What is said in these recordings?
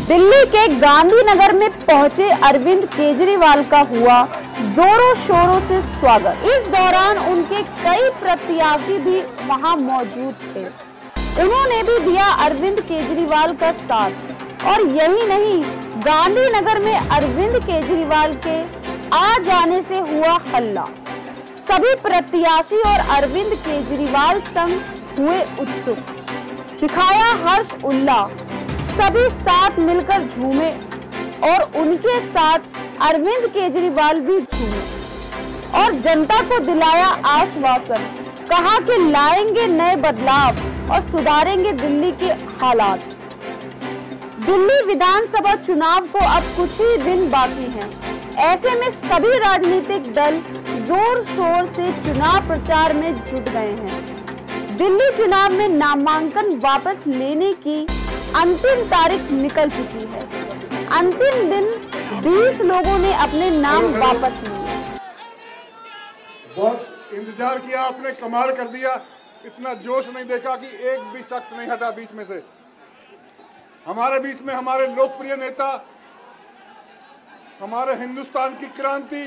दिल्ली के गांधीनगर में पहुंचे अरविंद केजरीवाल का हुआ जोरों शोरों से स्वागत। इस दौरान उनके कई प्रत्याशी भी वहां मौजूद थे। उन्होंने भी दिया अरविंद केजरीवाल का साथ। और यही नहीं, गांधीनगर में अरविंद केजरीवाल के आ जाने से हुआ हल्ला। सभी प्रत्याशी और अरविंद केजरीवाल संग हुए उत्सुक, दिखाया हर्ष उल्लास। सभी साथ मिलकर झूमे और उनके साथ अरविंद केजरीवाल भी झूमे और जनता को दिलाया आश्वासन। कहा कि लाएंगे नए बदलाव और सुधारेंगे दिल्ली के हालात। दिल्ली विधानसभा चुनाव को अब कुछ ही दिन बाकी हैं। ऐसे में सभी राजनीतिक दल जोर शोर से चुनाव प्रचार में जुट गए हैं। दिल्ली चुनाव में नामांकन वापस लेने की अंतिम तारीख निकल चुकी है। अंतिम दिन 20 लोगों ने अपने नाम वापस लिए। बहुत इंतजार किया आपने, कमाल कर दिया। इतना जोश नहीं देखा कि एक भी शख्स नहीं हटा बीच में से। हमारे बीच में हमारे लोकप्रिय नेता, हमारे हिंदुस्तान की क्रांति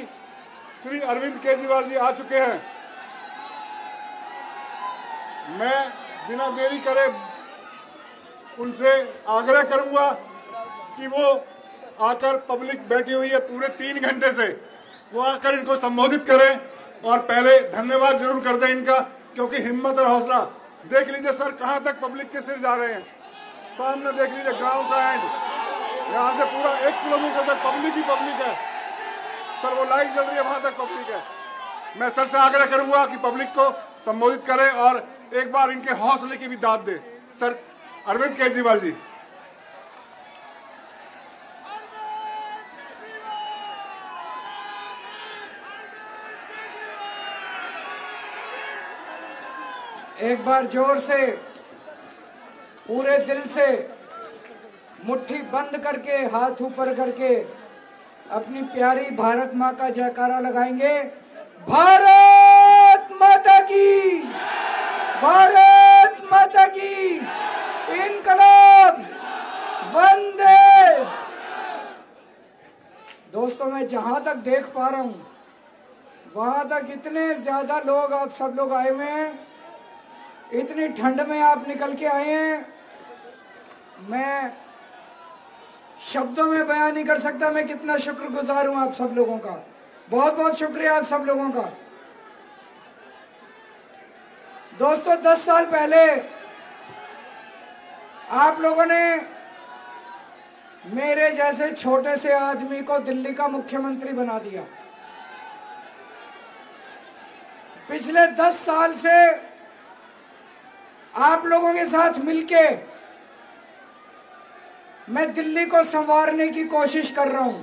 श्री अरविंद केजरीवाल जी आ चुके हैं। मैं बिना देरी करे उनसे आग्रह करूंगा कि वो आकर, पब्लिक बैठी हुई है पूरे 3 घंटे से, वो आकर इनको संबोधित करें। और पहले धन्यवाद जरूर कर दें इनका, क्योंकि हिम्मत और हौसला। देख लीजिए सर, कहां तक पब्लिक के सिर जा रहे हैं। सामने देख लीजिए ग्राउंड का एंड, यहाँ से पूरा 1 किलोमीटर तक पब्लिक ही पब्लिक है सर। वो लाइट जल रही है, वहां तक पब्लिक है। मैं सर से आग्रह करूंगा कि पब्लिक को संबोधित करें और एक बार इनके हौसले की भी दाद दे। सर अरविंद केजरीवाल जी। एक बार जोर से, पूरे दिल से, मुट्ठी बंद करके, हाथ ऊपर करके अपनी प्यारी भारत माँ का जयकारा लगाएंगे। भारत माता की, भारत माता की, इनकलाब, वंदे। दोस्तों, मैं जहां तक देख पा रहा हूं, वहां तक इतने ज्यादा लोग, आप सब लोग आए हुए हैं। इतनी ठंड में आप निकल के आए हैं, मैं शब्दों में बयान नहीं कर सकता मैं कितना शुक्रगुजार हूं आप सब लोगों का। बहुत बहुत शुक्रिया आप सब लोगों का। दोस्तों, 10 साल पहले आप लोगों ने मेरे जैसे छोटे से आदमी को दिल्ली का मुख्यमंत्री बना दिया। पिछले 10 साल से आप लोगों के साथ मिलके मैं दिल्ली को संवारने की कोशिश कर रहा हूं।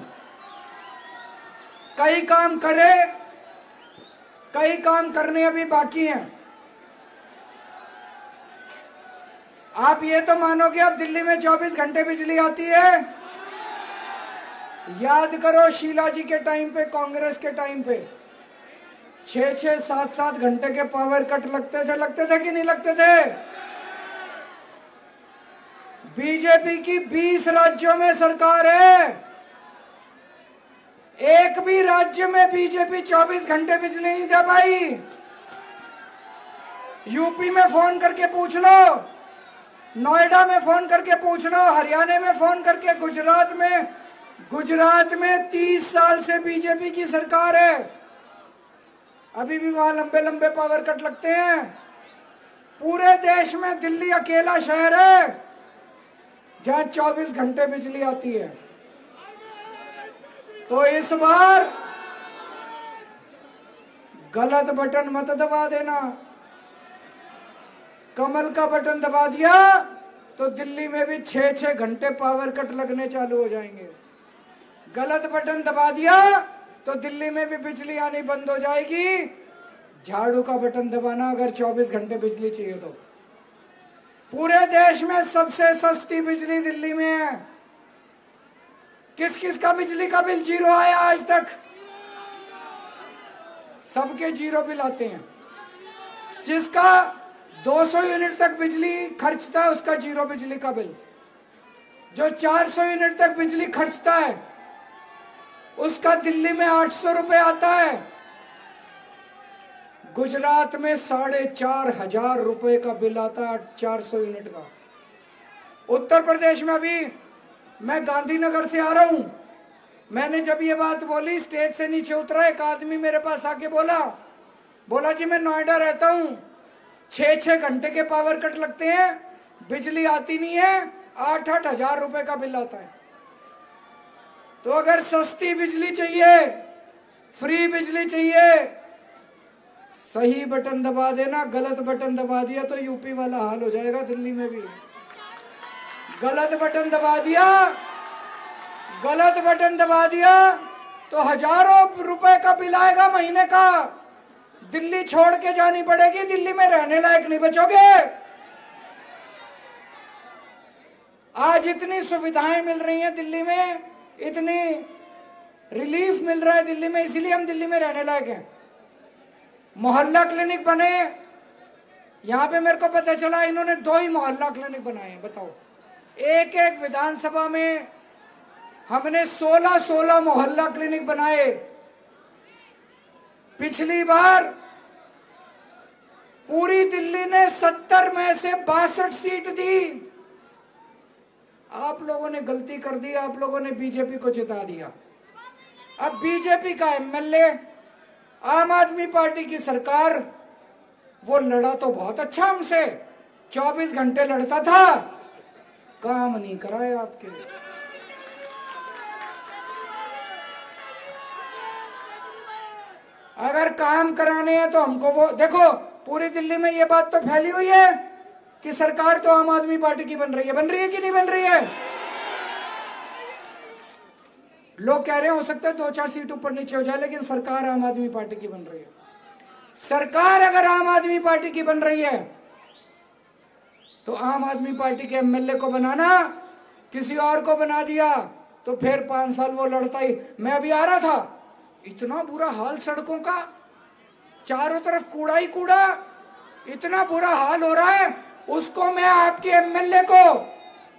कई काम करे, कई काम करने अभी बाकी हैं। आप ये तो मानो कि अब दिल्ली में 24 घंटे बिजली आती है। याद करो, शीला जी के टाइम पे, कांग्रेस के टाइम पे 6-6, 7-7 घंटे के पावर कट लगते थे कि नहीं लगते थे? बीजेपी की 20 राज्यों में सरकार है। एक भी राज्य में बीजेपी 24 घंटे बिजली नहीं दे पाई। यूपी में फोन करके पूछ लो, नोएडा में फोन करके पूछ लो, हरियाणा में फोन करके, गुजरात में 30 साल से बीजेपी की सरकार है। अभी भी वहां लंबे लंबे पावर कट लगते हैं। पूरे देश में दिल्ली अकेला शहर है जहां 24 घंटे बिजली आती है। तो इस बार गलत बटन मत दबा देना। कमल का बटन दबा दिया तो दिल्ली में भी 6-6 घंटे पावर कट लगने चालू हो जाएंगे। गलत बटन दबा दिया तो दिल्ली में भी बिजली आनी बंद हो जाएगी। झाड़ू का बटन दबाना अगर 24 घंटे बिजली चाहिए तो। पूरे देश में सबसे सस्ती बिजली दिल्ली में है। किस किस का बिजली का बिल 0 आया आज तक? सबके 0 बिल आते हैं। जिसका 200 यूनिट तक बिजली खर्चता है उसका 0 बिजली का बिल। जो 400 यूनिट तक बिजली खर्चता है उसका दिल्ली में 800 रुपए आता है। गुजरात में 4,500 रुपए का बिल आता है 400 यूनिट का। उत्तर प्रदेश में अभी मैं गांधीनगर से आ रहा हूं, मैंने जब ये बात बोली स्टेज से नीचे उतरा, एक आदमी मेरे पास आके बोला जी मैं नोएडा रहता हूं, 6-6 घंटे के पावर कट लगते हैं, बिजली आती नहीं है, 8-8 हजार रुपए का बिल आता है। तो अगर सस्ती बिजली चाहिए, फ्री बिजली चाहिए, सही बटन दबा देना, गलत बटन दबा दिया तो यूपी वाला हाल हो जाएगा, दिल्ली में भी। गलत बटन दबा दिया तो हजारों रुपए का बिल आएगा महीने का। दिल्ली छोड़ के जानी पड़ेगी, दिल्ली में रहने लायक नहीं बचोगे। आज इतनी सुविधाएं मिल रही हैं दिल्ली में, इतनी रिलीफ मिल रहा है दिल्ली में, इसीलिए हम दिल्ली में रहने लायक हैं। मोहल्ला क्लिनिक बने, यहां पे मेरे को पता चला इन्होंने 2 ही मोहल्ला क्लिनिक बनाए हैं। बताओ, एक विधानसभा में हमने 16 मोहल्ला क्लिनिक बनाए। पिछली बार पूरी दिल्ली ने 70 में से 62 सीट दी। आप लोगों ने गलती कर दी, आप लोगों ने बीजेपी को जिता दिया। अब बीजेपी का एमएलए, आम आदमी पार्टी की सरकार, वो लड़ा तो बहुत अच्छा हमसे, 24 घंटे लड़ता था, काम नहीं कराए आपके। अगर काम कराने हैं तो हमको वो देखो, पूरी दिल्ली में ये बात तो फैली हुई है कि सरकार तो आम आदमी पार्टी की बन रही है कि नहीं बन रही है? लोग कह रहे हैं हो सकता है 2-4 सीट ऊपर नीचे हो जाए, लेकिन सरकार आम आदमी पार्टी की बन रही है। सरकार अगर आम आदमी पार्टी की बन रही है तो आम आदमी पार्टी के एमएलए को बनाना, किसी और को बना दिया तो फिर 5 साल वो लड़ता ही। मैं अभी आ रहा था, इतना बुरा हाल सड़कों का, चारों तरफ कूड़ा ही कूड़ा, इतना बुरा हाल हो रहा है। उसको मैं आपके एमएलए को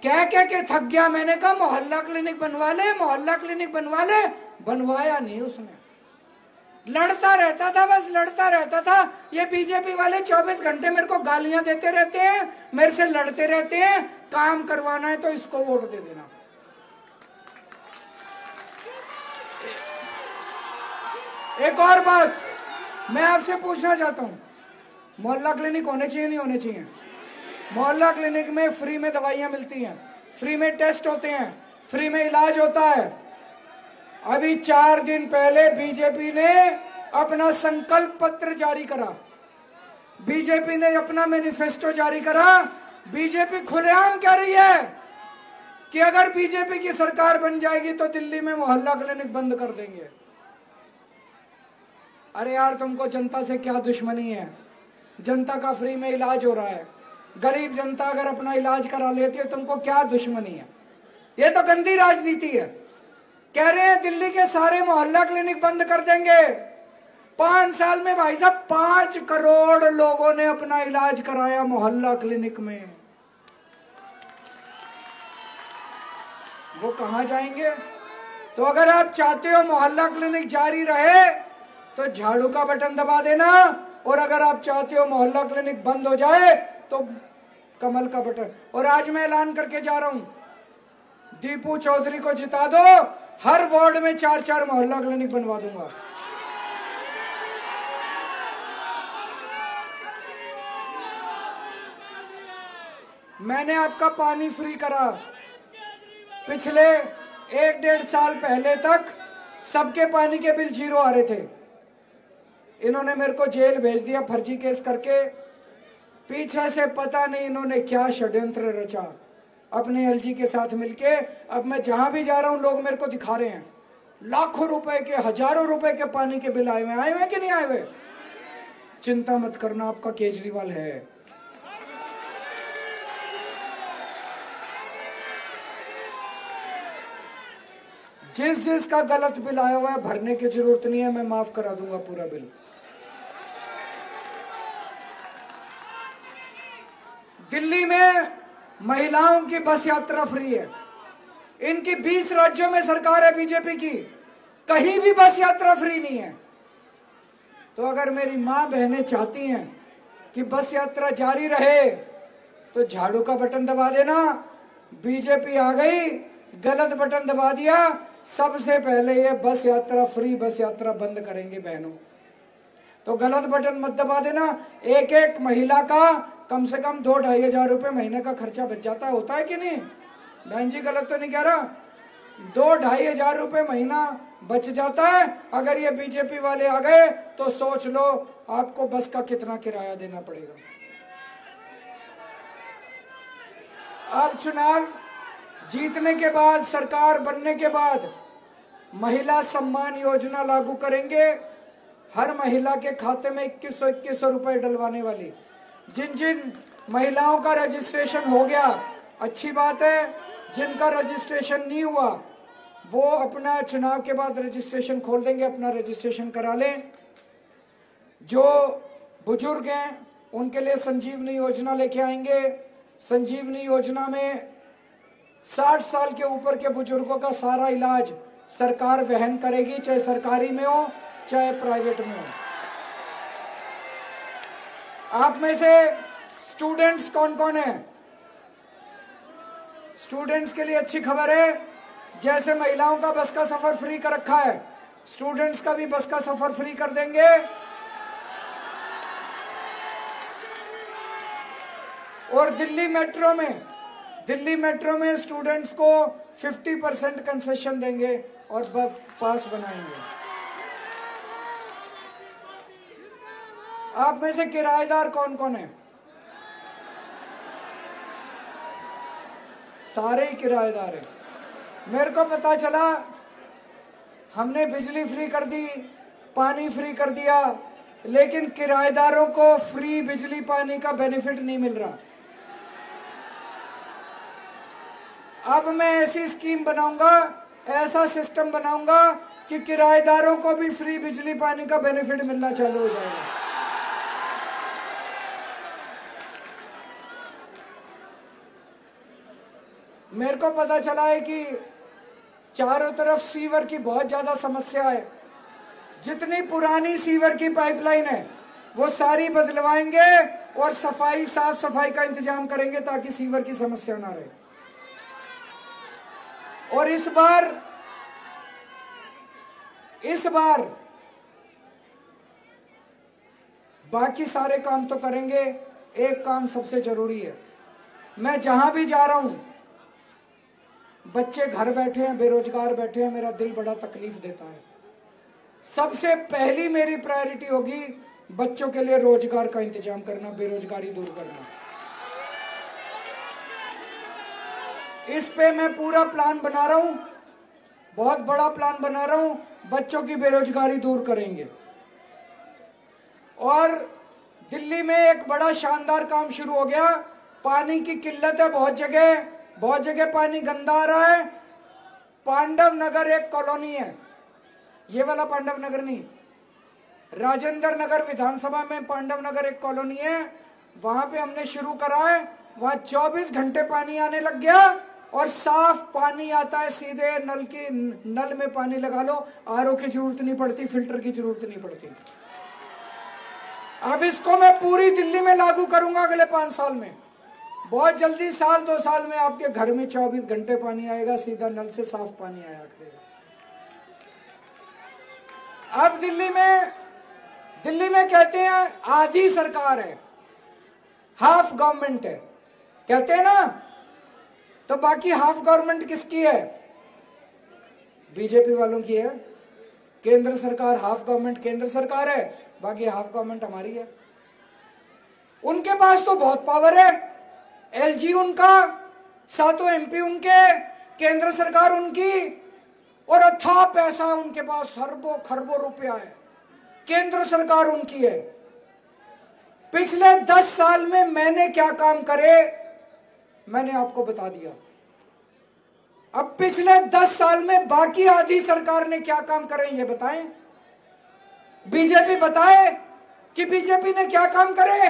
कह के थक गया। मैंने कहा मोहल्ला क्लिनिक बनवा ले, मोहल्ला क्लिनिक बनवा ले, बनवाया नहीं उसने। लड़ता रहता था, बस लड़ता रहता था। ये बीजेपी वाले 24 घंटे मेरे को गालियां देते रहते हैं, मेरे से लड़ते रहते हैं। काम करवाना है तो इसको वोट दे देना। एक और बात मैं आपसे पूछना चाहता हूं, मोहल्ला क्लिनिक होने चाहिए नहीं होने चाहिए? मोहल्ला क्लिनिक में फ्री में दवाइयां मिलती हैं, फ्री में टेस्ट होते हैं, फ्री में इलाज होता है। अभी 4 दिन पहले बीजेपी ने अपना संकल्प पत्र जारी करा, बीजेपी ने अपना मैनिफेस्टो जारी करा। बीजेपी खुलेआम कह रही है कि अगर बीजेपी की सरकार बन जाएगी तो दिल्ली में मोहल्ला क्लिनिक बंद कर देंगे। अरे यार, तुमको जनता से क्या दुश्मनी है? जनता का फ्री में इलाज हो रहा है, गरीब जनता अगर अपना इलाज करा लेती है, तुमको क्या दुश्मनी है? ये तो गंदी राजनीति है। कह रहे हैं दिल्ली के सारे मोहल्ला क्लिनिक बंद कर देंगे। 5 साल में भाई साहब 5 करोड़ लोगों ने अपना इलाज कराया मोहल्ला क्लिनिक में। वो कहां जाएंगे? तो अगर आप चाहते हो मोहल्ला क्लिनिक जारी रहे तो झाड़ू का बटन दबा देना, और अगर आप चाहते हो मोहल्ला क्लिनिक बंद हो जाए तो कमल का बटन। और आज मैं ऐलान करके जा रहा हूं, दीपू चौधरी को जिता दो, हर वार्ड में 4-4 मोहल्ला क्लिनिक बनवा दूंगा। मैंने आपका पानी फ्री करा। पिछले 1-1.5 साल पहले तक सबके पानी के बिल 0 आ रहे थे। इन्होंने मेरे को जेल भेज दिया फर्जी केस करके। पीछे से पता नहीं इन्होंने क्या षड्यंत्र रचा अपने एलजी के साथ मिलके। अब मैं जहां भी जा रहा हूं लोग मेरे को दिखा रहे हैं लाखों रुपए के, हजारों रुपए के पानी के बिल आए हुए कि नहीं आए हुए? चिंता मत करना, आपका केजरीवाल है। जिसका गलत बिल आया हुआ है भरने की जरूरत नहीं है, मैं माफ करा दूंगा पूरा बिल। दिल्ली में महिलाओं की बस यात्रा फ्री है। इनकी 20 राज्यों में सरकार है बीजेपी की, कहीं भी बस यात्रा फ्री नहीं है। तो अगर मेरी मां बहनें चाहती हैं कि बस यात्रा जारी रहे तो झाड़ू का बटन दबा देना। बीजेपी आ गई, गलत बटन दबा दिया, सबसे पहले ये बस यात्रा फ्री, बस यात्रा बंद करेंगे बहनों। तो गलत बटन मत दबा देना। एक एक महिला का कम से कम 2-2.5 हजार रुपए महीने का खर्चा बच जाता है, होता है कि नहीं? बहन जी गलत तो नहीं कह रहा? 2-2.5 हजार रुपए महीना बच जाता है। अगर ये बीजेपी वाले आ गए तो सोच लो आपको बस का कितना किराया देना पड़ेगा। अब चुनाव जीतने के बाद, सरकार बनने के बाद महिला सम्मान योजना लागू करेंगे। हर महिला के खाते में 2100 रुपए डलवाने वाली। जिन जिन महिलाओं का रजिस्ट्रेशन हो गया अच्छी बात है, जिनका रजिस्ट्रेशन नहीं हुआ वो अपना चुनाव के बाद रजिस्ट्रेशन खोल देंगे, अपना रजिस्ट्रेशन करा लें। जो बुजुर्ग हैं उनके लिए संजीवनी योजना लेके आएंगे। संजीवनी योजना में 60 साल के ऊपर के बुजुर्गों का सारा इलाज सरकार वहन करेगी, चाहे सरकारी में हो चाहे प्राइवेट में हो। आप में से स्टूडेंट्स कौन कौन है? स्टूडेंट्स के लिए अच्छी खबर है, जैसे महिलाओं का बस का सफर फ्री कर रखा है, स्टूडेंट्स का भी बस का सफर फ्री कर देंगे। और दिल्ली मेट्रो में स्टूडेंट्स को 50% कंसेशन देंगे और पास बनाएंगे। आप में से किराएदार कौन कौन है? सारे ही किराएदार हैं। मेरे को पता चला हमने बिजली फ्री कर दी, पानी फ्री कर दिया, लेकिन किराएदारों को फ्री बिजली पानी का बेनिफिट नहीं मिल रहा। अब मैं ऐसी स्कीम बनाऊंगा, ऐसा सिस्टम बनाऊंगा कि किराएदारों को भी फ्री बिजली पानी का बेनिफिट मिलना चालू हो जाएगा। मेरे को पता चला है कि चारों तरफ सीवर की बहुत ज्यादा समस्या है। जितनी पुरानी सीवर की पाइपलाइन है वो सारी बदलवाएंगे और साफ सफाई का इंतजाम करेंगे ताकि सीवर की समस्या ना रहे। और इस बार बाकी सारे काम तो करेंगे, एक काम सबसे जरूरी है। मैं जहां भी जा रहा हूं बच्चे घर बैठे हैं, बेरोजगार बैठे हैं, मेरा दिल बड़ा तकलीफ देता है। सबसे पहली मेरी प्रायोरिटी होगी बच्चों के लिए रोजगार का इंतजाम करना, बेरोजगारी दूर करना। इस पे मैं पूरा प्लान बना रहा हूं, बहुत बड़ा प्लान बना रहा हूं। बच्चों की बेरोजगारी दूर करेंगे। और दिल्ली में एक बड़ा शानदार काम शुरू हो गया। पानी की किल्लत है बहुत जगह पानी गंदा आ रहा है। पांडव नगर एक कॉलोनी है, ये वाला पांडव नगर नहीं, राजेंद्र नगर विधानसभा में पांडव नगर एक कॉलोनी है। वहां पे हमने शुरू करा है, वहां 24 घंटे पानी आने लग गया और साफ पानी आता है। सीधे नल में पानी लगा लो, आरओ की जरूरत नहीं पड़ती, फिल्टर की जरूरत नहीं पड़ती। अब इसको मैं पूरी दिल्ली में लागू करूंगा अगले 5 साल में। बहुत जल्दी 1-2 साल में आपके घर में 24 घंटे पानी आएगा, सीधा नल से साफ पानी आया करेगा। अब दिल्ली में कहते हैं आधी सरकार है, हाफ गवर्नमेंट है, कहते हैं ना। तो बाकी हाफ गवर्नमेंट किसकी है? बीजेपी वालों की है। केंद्र सरकार, हाफ गवर्नमेंट केंद्र सरकार है, बाकी हाफ गवर्नमेंट हमारी है। उनके पास तो बहुत पावर है, एलजी उनका, 7 एमपी उनके, केंद्र सरकार उनकी, और अथाह पैसा उनके पास, अरबों खरबों रुपया है। केंद्र सरकार उनकी है। पिछले 10 साल में मैंने क्या काम करे मैंने आपको बता दिया। अब पिछले 10 साल में बाकी आधी सरकार ने क्या काम करे ये बताएं। बीजेपी बताए कि बीजेपी ने क्या काम करे।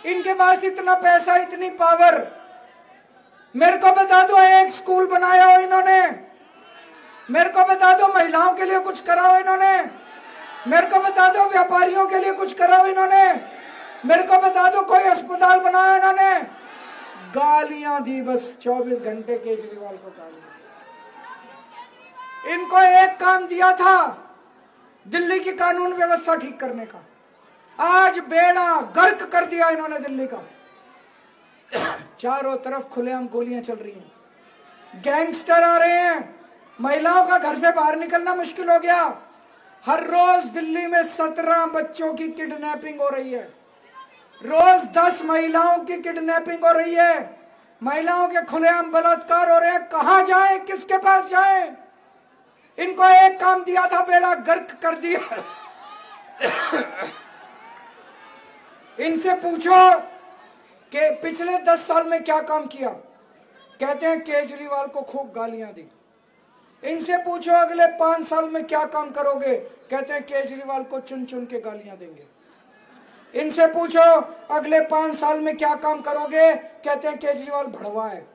इनके पास इतना पैसा, इतनी पावर। मेरे को बता दो, एक स्कूल बनाया मेरे को बता दो महिलाओं के लिए कुछ करा हो इन्होंने? मेरे को बता दो व्यापारियों के लिए कुछ करा हो इन्होंने? मेरे को बता दो कोई अस्पताल बनाया इन्होंने? गालियां दी बस 24 घंटे केजरीवाल को गालियां। इनको एक काम दिया था दिल्ली की कानून व्यवस्था ठीक करने का, आज बेड़ा गर्क कर दिया इन्होंने दिल्ली का। चारों तरफ खुलेआम गोलियां चल रही हैं, गैंगस्टर आ रहे हैं, महिलाओं का घर से बाहर निकलना मुश्किल हो गया। हर रोज दिल्ली में 17 बच्चों की किडनैपिंग हो रही है, रोज 10 महिलाओं की किडनैपिंग हो रही है, महिलाओं के खुलेआम बलात्कार हो रहे हैं। कहां जाएं, किसके पास जाएं? इनको एक काम दिया था, बेड़ा गर्क कर दिया। इनसे पूछो कि पिछले 10 साल में क्या काम किया, कहते हैं केजरीवाल को खूब गालियां दी। इनसे पूछो अगले 5 साल में क्या काम करोगे, कहते हैं केजरीवाल को चुन चुन के गालियां देंगे। इनसे पूछो अगले 5 साल में क्या काम करोगे, कहते हैं केजरीवाल भड़वा है।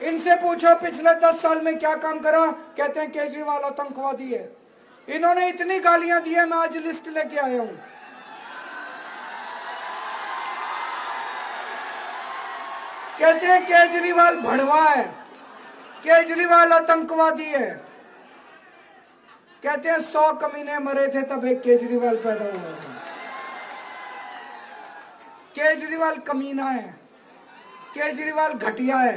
इनसे पूछो पिछले 10 साल में क्या काम करा, कहते हैं केजरीवाल आतंकवादी है। इन्होंने इतनी गालियां दी है, मैं आज लिस्ट लेके आया हूं। कहते हैं केजरीवाल भड़वा है, केजरीवाल आतंकवादी है। कहते हैं 100 कमीने मरे थे तब एक केजरीवाल पैदा हुआ था। केजरीवाल कमीना है, केजरीवाल घटिया है,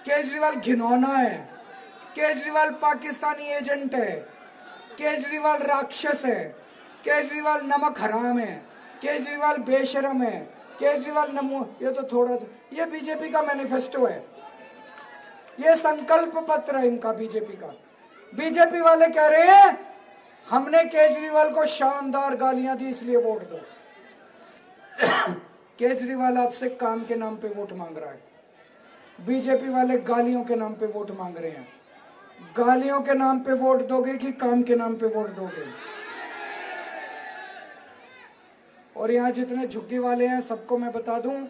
केजरीवाल घिनौना है, केजरीवाल पाकिस्तानी एजेंट है, केजरीवाल राक्षस है, केजरीवाल नमक हराम है, केजरीवाल बेशरम है, केजरीवाल नमो। ये तो थोड़ा सा, ये बीजेपी का मैनिफेस्टो है, ये संकल्प पत्र है इनका बीजेपी का। बीजेपी वाले कह रहे हैं हमने केजरीवाल को शानदार गालियां दी इसलिए वोट दो। केजरीवाल आपसे काम के नाम पे वोट मांग रहा है, बीजेपी वाले गालियों के नाम पे वोट मांग रहे हैं। गालियों के नाम पे वोट दोगे कि काम के नाम पे वोट दोगे? और यहां जितने झुग्गी वाले हैं सबको मैं बता दूं,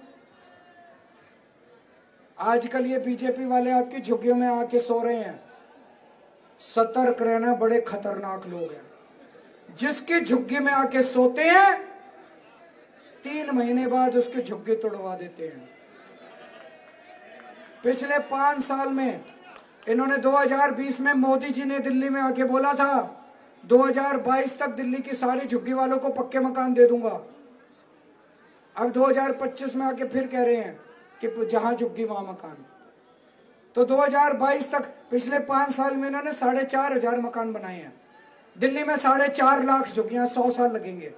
आजकल ये बीजेपी वाले आपकी झुग्गियों में आके सो रहे हैं। सतर्क रहना, बड़े खतरनाक लोग हैं। जिसकी झुग्गी में आके सोते हैं 3 महीने बाद उसके झुग्गी तोड़वा देते हैं। पिछले 5 साल में इन्होंने 2020 में मोदी जी ने दिल्ली में आके बोला था 2022 तक दिल्ली की सारी झुग्गी वालों को पक्के मकान दे दूंगा। अब 2025 में आके फिर कह रहे हैं कि जहां झुग्गी वहां मकान। तो 2022 तक पिछले 5 साल में इन्होंने 4,500 मकान बनाए हैं। दिल्ली में 4.5 लाख झुग्गियां, 100 साल लगेंगे।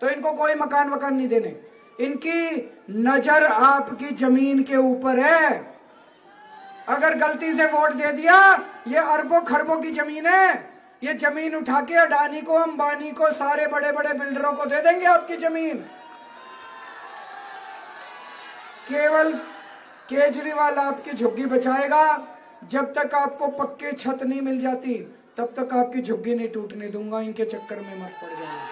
तो इनको कोई मकान वकान नहीं देने। इनकी नजर आपकी जमीन के ऊपर है। अगर गलती से वोट दे दिया, ये अरबों खरबों की जमीन है, ये जमीन उठा के अडानी को, अंबानी को, सारे बड़े बड़े बिल्डरों को दे देंगे आपकी जमीन। केवल केजरीवाल आपकी झुग्गी बचाएगा। जब तक आपको पक्के छत नहीं मिल जाती तब तक आपकी झुग्गी नहीं टूटने दूंगा। इनके चक्कर में मत पड़ जाना।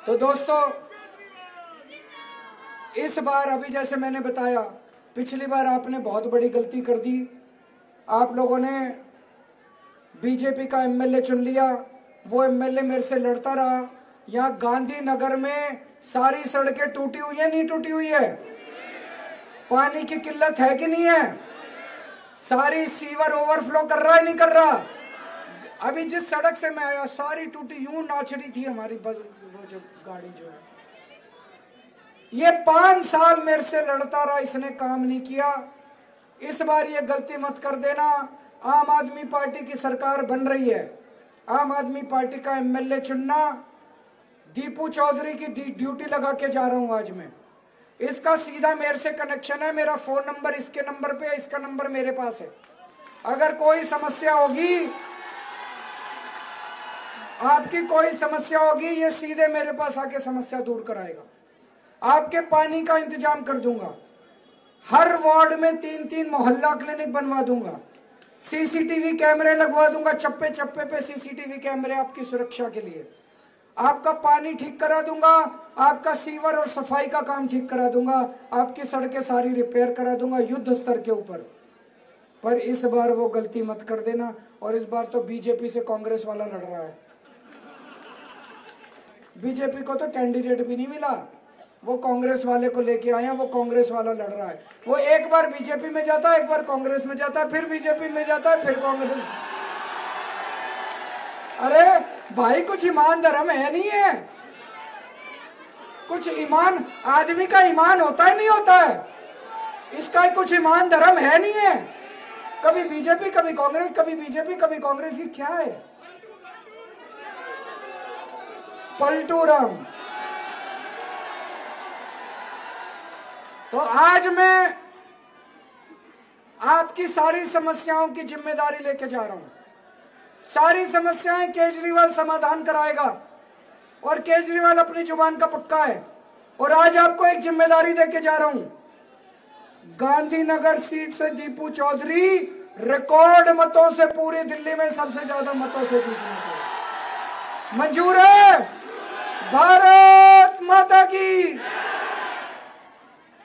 तो दोस्तों, इस बार अभी जैसे मैंने बताया, पिछली बार आपने बहुत बड़ी गलती कर दी। आप लोगों ने बीजेपी का एमएलए चुन लिया, वो एमएलए मेरे से लड़ता रहा। यहाँ गांधीनगर में सारी सड़कें टूटी हुई है, नहीं टूटी हुई है? पानी की किल्लत है कि नहीं है? सारी सीवर ओवरफ्लो कर रहा है, नहीं कर रहा? अभी जिस सड़क से मैं आया सारी टूटी, यूं नाच रही थी हमारी बस, वो जो गाड़ी जो है। ये 5 साल मेरे से लड़ता रहा, इसने काम नहीं किया। इस बार ये गलती मत कर देना। आम आदमी पार्टी की सरकार बन रही है, आम आदमी पार्टी का एमएलए चुनना। दीपू चौधरी की ड्यूटी लगा के जा रहा हूं आज मैं। इसका सीधा मेरे से कनेक्शन है, मेरा फोन नंबर इसके नंबर पे है, इसका नंबर मेरे पास है। अगर कोई समस्या होगी, आपकी कोई समस्या होगी, ये सीधे मेरे पास आके समस्या दूर कराएगा। आपके पानी का इंतजाम कर दूंगा। हर वार्ड में 3-3 मोहल्ला क्लिनिक बनवा दूंगा। सीसीटीवी कैमरे लगवा दूंगा, चप्पे चप्पे पे सीसीटीवी कैमरे आपकी सुरक्षा के लिए। आपका पानी ठीक करा दूंगा, आपका सीवर और सफाई का काम ठीक करा दूंगा, आपकी सड़कें सारी रिपेयर करा दूंगा युद्ध स्तर के ऊपर। पर इस बार वो गलती मत कर देना। और इस बार तो बीजेपी से कांग्रेस वाला लड़ रहा है। बीजेपी को तो कैंडिडेट भी नहीं मिला, वो कांग्रेस वाले को लेके आया, वो कांग्रेस वाला लड़ रहा है। वो एक बार बीजेपी में जाता है, एक बार कांग्रेस में जाता है, फिर बीजेपी में जाता है, फिर कांग्रेस। अरे भाई कुछ ईमान धर्म है नहीं है? कुछ ईमान, आदमी का ईमान होता है नहीं होता है? इसका कुछ ईमान धर्म है नहीं है? कभी बीजेपी कभी कांग्रेस, कभी बीजेपी कभी कांग्रेस, ये क्या है? पलटूराम। तो आज मैं आपकी सारी समस्याओं की जिम्मेदारी लेके जा रहा हूं। सारी समस्याएं केजरीवाल समाधान कराएगा और केजरीवाल अपनी जुबान का पक्का है। और आज आपको एक जिम्मेदारी देके जा रहा हूं। गांधीनगर सीट से दीपू चौधरी रिकॉर्ड मतों से पूरी दिल्ली में सबसे ज्यादा मतों से जीतने। मंजूर है? भारत माता की।